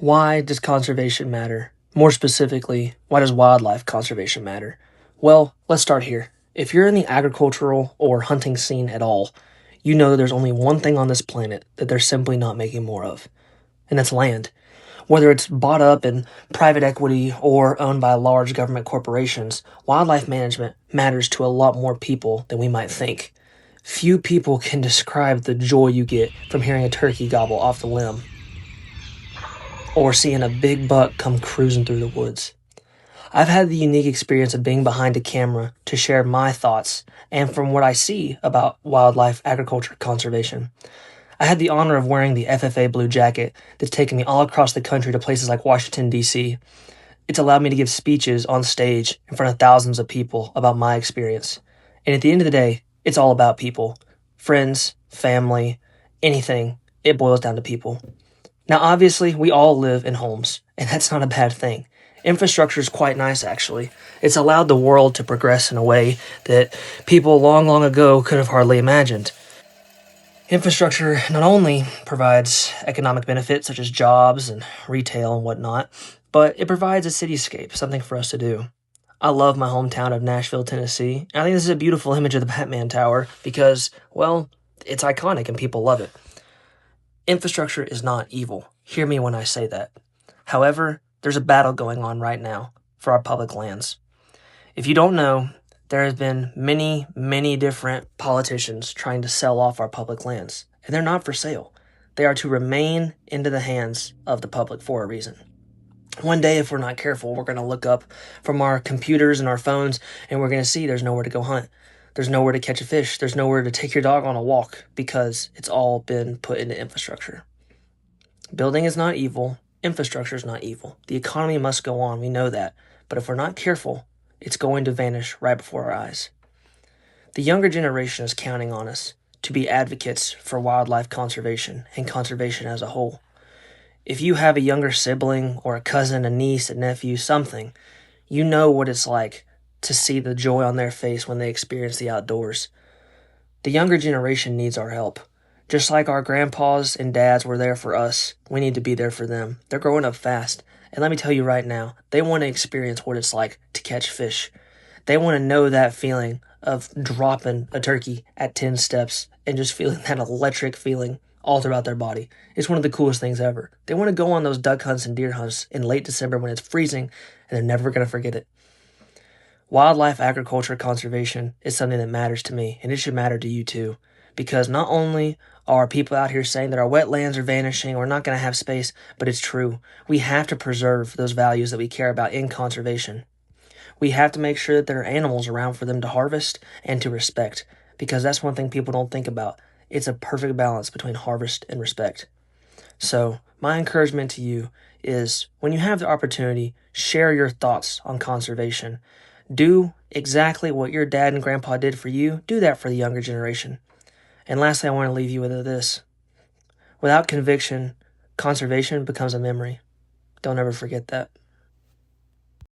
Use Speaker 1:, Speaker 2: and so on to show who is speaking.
Speaker 1: Why does conservation matter? More specifically, why does wildlife conservation matter? Well, let's start here. If you're in the agricultural or hunting scene at all, you know there's only one thing on this planet that they're simply not making more of, and that's land. Whether it's bought up in private equity or owned by large government corporations, wildlife management matters to a lot more people than we might think. Few people can describe the joy you get from hearing a turkey gobble off the limb or seeing a big buck come cruising through the woods. I've had the unique experience of being behind a camera to share my thoughts and from what I see about wildlife agriculture conservation. I had the honor of wearing the FFA blue jacket that's taken me all across the country to places like Washington, D.C. It's allowed me to give speeches on stage in front of thousands of people about my experience. And at the end of the day, it's all about people. Friends, family, anything. It boils down to people. Now, obviously, we all live in homes, and that's not a bad thing. Infrastructure is quite nice, actually. It's allowed the world to progress in a way that people long, long ago could have hardly imagined. Infrastructure not only provides economic benefits such as jobs and retail and whatnot, but it provides a cityscape, something for us to do. I love my hometown of Nashville, Tennessee, and I think this is a beautiful image of the Batman Tower because, well, it's iconic and people love it. Infrastructure is not evil. Hear me when I say that. However, there's a battle going on right now for our public lands. If you don't know, there has been many, many different politicians trying to sell off our public lands, and they're not for sale. They are to remain into the hands of the public for a reason. One day, if we're not careful, we're going to look up from our computers and our phones, and we're going to see there's nowhere to go hunt. There's nowhere to catch a fish. There's nowhere to take your dog on a walk because it's all been put into infrastructure. Building is not evil. Infrastructure is not evil. The economy must go on. We know that. But if we're not careful, it's going to vanish right before our eyes. The younger generation is counting on us to be advocates for wildlife conservation and conservation as a whole. If you have a younger sibling or a cousin, a niece, a nephew, something, you know what it's like to see the joy on their face when they experience the outdoors. The younger generation needs our help. Just like our grandpas and dads were there for us, we need to be there for them. They're growing up fast. And let me tell you right now, they want to experience what it's like to catch fish. They want to know that feeling of dropping a turkey at 10 steps and just feeling that electric feeling all throughout their body. It's one of the coolest things ever. They want to go on those duck hunts and deer hunts in late December when it's freezing, and they're never going to forget it. Wildlife agriculture conservation is something that matters to me, and it should matter to you too. Because not only are people out here saying that our wetlands are vanishing, we're not going to have space, but it's true. We have to preserve those values that we care about in conservation. We have to make sure that there are animals around for them to harvest and to respect, because that's one thing people don't think about. It's a perfect balance between harvest and respect. So, my encouragement to you is when you have the opportunity, share your thoughts on conservation. Do exactly what your dad and grandpa did for you. Do that for the younger generation. And lastly, I want to leave you with this. Without conviction, conservation becomes a memory. Don't ever forget that.